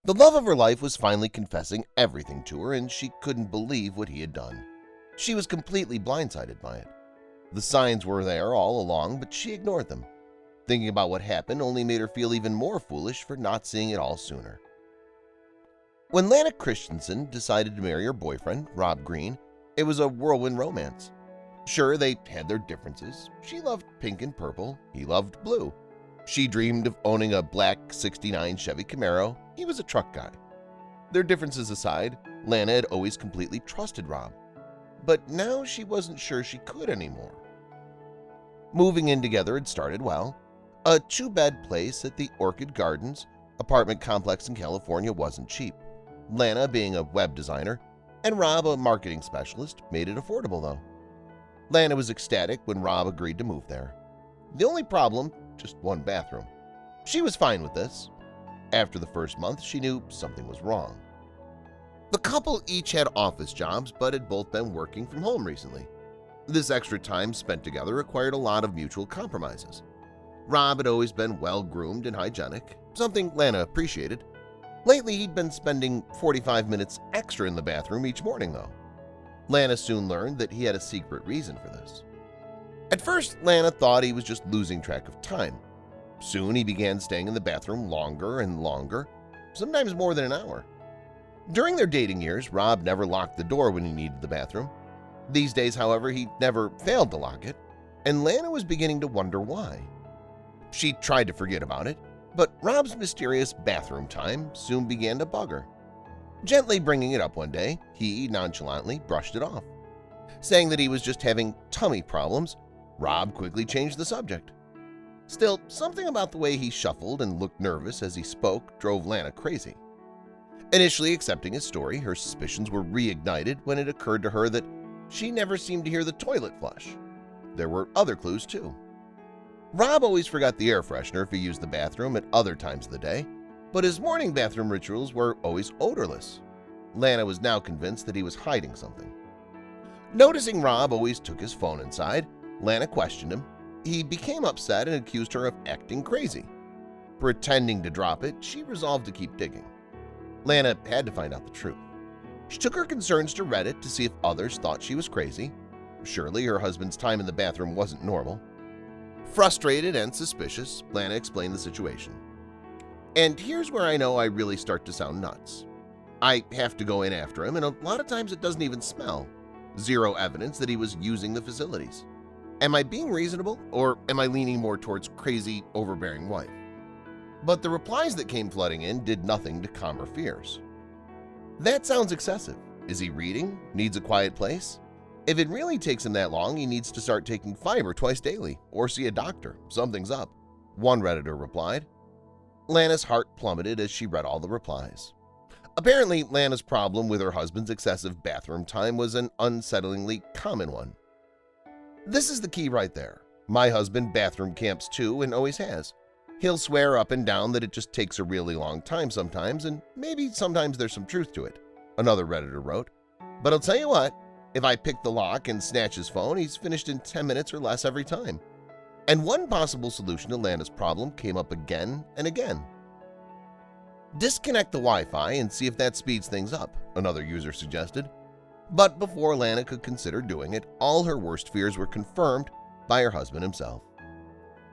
The love of her life was finally confessing everything to her, and she couldn't believe what he had done. She was completely blindsided by it. The signs were there all along, but she ignored them. Thinking about what happened only made her feel even more foolish for not seeing it all sooner. When Lana Christensen decided to marry her boyfriend, Rob Green, it was a whirlwind romance. Sure, they had their differences. She loved pink and purple. He loved blue. She dreamed of owning a black '69 Chevy Camaro. He was a truck guy. Their differences aside, Lana had always completely trusted Rob. But now she wasn't sure she could anymore. Moving in together had started well. A two-bed place at the Orchid Gardens apartment complex in California wasn't cheap. Lana, being a web designer, and Rob, a marketing specialist, made it affordable though. Lana was ecstatic when Rob agreed to move there. The only problem, just one bathroom. She was fine with this. After the first month, she knew something was wrong. The couple each had office jobs but had both been working from home recently. This extra time spent together required a lot of mutual compromises. Rob had always been well-groomed and hygienic, something Lana appreciated. Lately, he'd been spending 45 minutes extra in the bathroom each morning, though. Lana soon learned that he had a secret reason for this. At first, Lana thought he was just losing track of time. Soon, he began staying in the bathroom longer and longer, sometimes more than an hour. During their dating years, Rob never locked the door when he needed the bathroom. These days, however, he never failed to lock it, and Lana was beginning to wonder why. She tried to forget about it, but Rob's mysterious bathroom time soon began to bug her. Gently bringing it up one day, he nonchalantly brushed it off. Saying that he was just having tummy problems, Rob quickly changed the subject. Still, something about the way he shuffled and looked nervous as he spoke drove Lana crazy. Initially accepting his story, her suspicions were reignited when it occurred to her that she never seemed to hear the toilet flush. There were other clues, too. Rob always forgot the air freshener if he used the bathroom at other times of the day, but his morning bathroom rituals were always odorless. Lana was now convinced that he was hiding something. Noticing Rob always took his phone inside, Lana questioned him. He became upset and accused her of acting crazy. Pretending to drop it, she resolved to keep digging. Lana had to find out the truth. She took her concerns to Reddit to see if others thought she was crazy. Surely her husband's time in the bathroom wasn't normal. Frustrated and suspicious, Lana explained the situation. And here's where I know I really start to sound nuts. I have to go in after him, and a lot of times it doesn't even smell. Zero evidence that he was using the facilities. Am I being reasonable, or am I leaning more towards crazy, overbearing wife? But the replies that came flooding in did nothing to calm her fears. That sounds excessive. Is he reading? Needs a quiet place? If it really takes him that long, he needs to start taking fiber twice daily or see a doctor. Something's up, one Redditor replied. Lana's heart plummeted as she read all the replies. Apparently, Lana's problem with her husband's excessive bathroom time was an unsettlingly common one. This is the key right there. My husband bathroom camps too and always has. He'll swear up and down that it just takes a really long time sometimes, and maybe sometimes there's some truth to it, another Redditor wrote. But I'll tell you what, if I pick the lock and snatch his phone, he's finished in 10 minutes or less every time. And one possible solution to Lana's problem came up again and again. Disconnect the Wi-Fi and see if that speeds things up, another user suggested. But before Lana could consider doing it, all her worst fears were confirmed by her husband himself.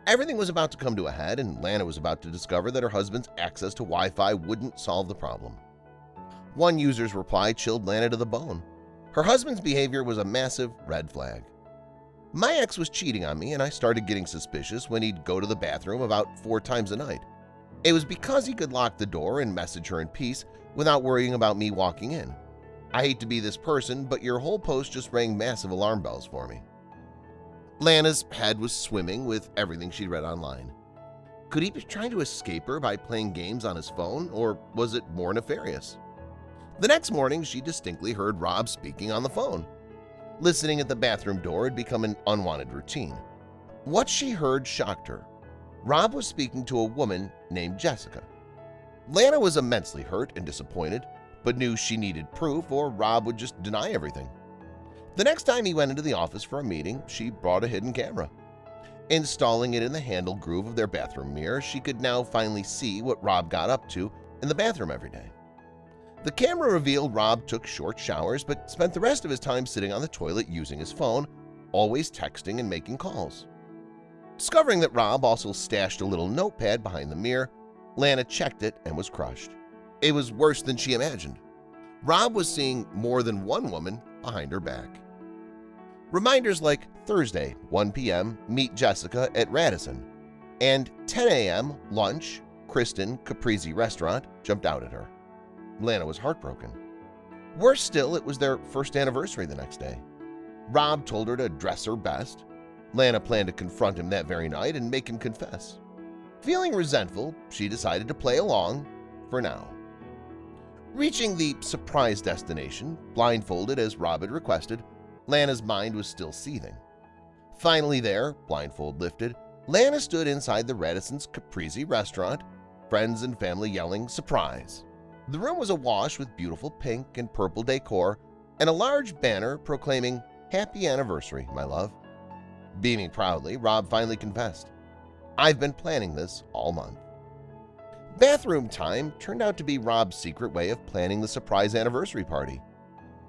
Everything was about to come to a head, and Lana was about to discover that her husband's access to Wi-Fi wouldn't solve the problem. One user's reply chilled Lana to the bone. Her husband's behavior was a massive red flag. My ex was cheating on me, and I started getting suspicious when he'd go to the bathroom about 4 times a night. It was because he could lock the door and message her in peace without worrying about me walking in. I hate to be this person, but your whole post just rang massive alarm bells for me. Lana's head was swimming with everything she'd read online. Could he be trying to escape her by playing games on his phone, or was it more nefarious? The next morning, she distinctly heard Rob speaking on the phone. Listening at the bathroom door had become an unwanted routine. What she heard shocked her. Rob was speaking to a woman named Jessica. Lana was immensely hurt and disappointed, but knew she needed proof or Rob would just deny everything. The next time he went into the office for a meeting, she brought a hidden camera. Installing it in the handle groove of their bathroom mirror, she could now finally see what Rob got up to in the bathroom every day. The camera revealed Rob took short showers but spent the rest of his time sitting on the toilet using his phone, always texting and making calls. Discovering that Rob also stashed a little notepad behind the mirror, Lana checked it and was crushed. It was worse than she imagined. Rob was seeing more than one woman behind her back. Reminders like Thursday, 1 p.m., meet Jessica at Radisson, and 10 a.m., lunch, Kristen, Caprese Restaurant, jumped out at her. Lana was heartbroken. Worse still, it was their first anniversary the next day. Rob told her to dress her best. Lana planned to confront him that very night and make him confess. Feeling resentful, she decided to play along for now. Reaching the surprise destination, blindfolded as Rob had requested, Lana's mind was still seething. Finally there, blindfold lifted, Lana stood inside the Radisson's Caprese Restaurant, friends and family yelling, "Surprise!" The room was awash with beautiful pink and purple decor and a large banner proclaiming, "Happy Anniversary, my love." Beaming proudly, Rob finally confessed, "I've been planning this all month." Bathroom time turned out to be Rob's secret way of planning the surprise anniversary party.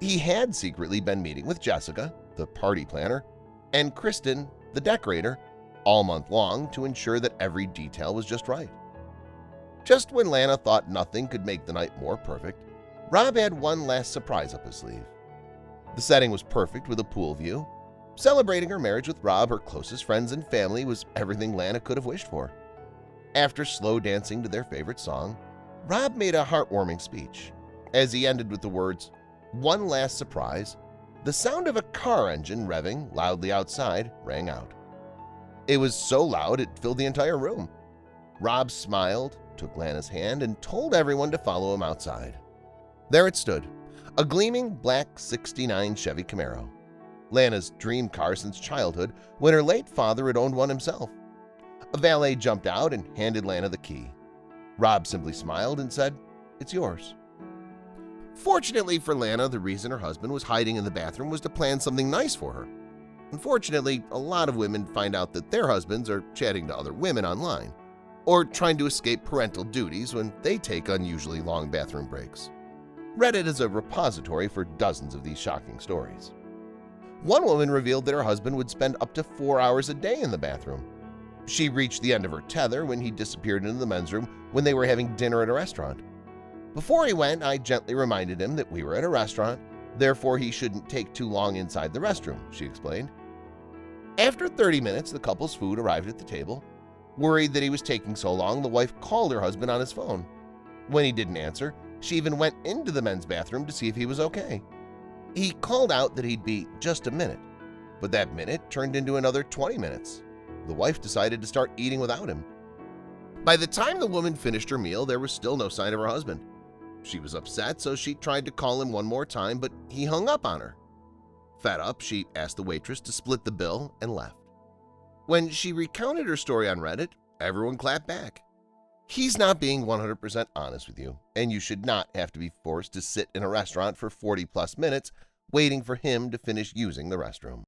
He had secretly been meeting with Jessica, the party planner, and Kristen, the decorator, all month long to ensure that every detail was just right. Just when Lana thought nothing could make the night more perfect, Rob had one last surprise up his sleeve. The setting was perfect with a pool view. Celebrating her marriage with Rob, her closest friends and family, was everything Lana could have wished for. After slow dancing to their favorite song, Rob made a heartwarming speech. As he ended with the words, "One last surprise," the sound of a car engine revving loudly outside rang out. It was so loud it filled the entire room. Rob smiled, took Lana's hand, and told everyone to follow him outside. There it stood, a gleaming black '69 Chevy Camaro. Lana's dream car since childhood when her late father had owned one himself. A valet jumped out and handed Lana the key. Rob simply smiled and said, "It's yours." Fortunately for Lana, the reason her husband was hiding in the bathroom was to plan something nice for her. Unfortunately, a lot of women find out that their husbands are chatting to other women online or trying to escape parental duties when they take unusually long bathroom breaks. Reddit is a repository for dozens of these shocking stories. One woman revealed that her husband would spend up to 4 hours a day in the bathroom. She reached the end of her tether when he disappeared into the men's room when they were having dinner at a restaurant. "Before he went, I gently reminded him that we were at a restaurant, therefore he shouldn't take too long inside the restroom," she explained. After 30 minutes, the couple's food arrived at the table. Worried that he was taking so long, the wife called her husband on his phone. When he didn't answer, she even went into the men's bathroom to see if he was okay. He called out that he'd be just a minute, but that minute turned into another 20 minutes. The wife decided to start eating without him. By the time the woman finished her meal, there was still no sign of her husband. She was upset, so she tried to call him one more time, but he hung up on her. Fed up, she asked the waitress to split the bill and left. When she recounted her story on Reddit, everyone clapped back. He's not being 100% honest with you, and you should not have to be forced to sit in a restaurant for 40-plus minutes waiting for him to finish using the restroom.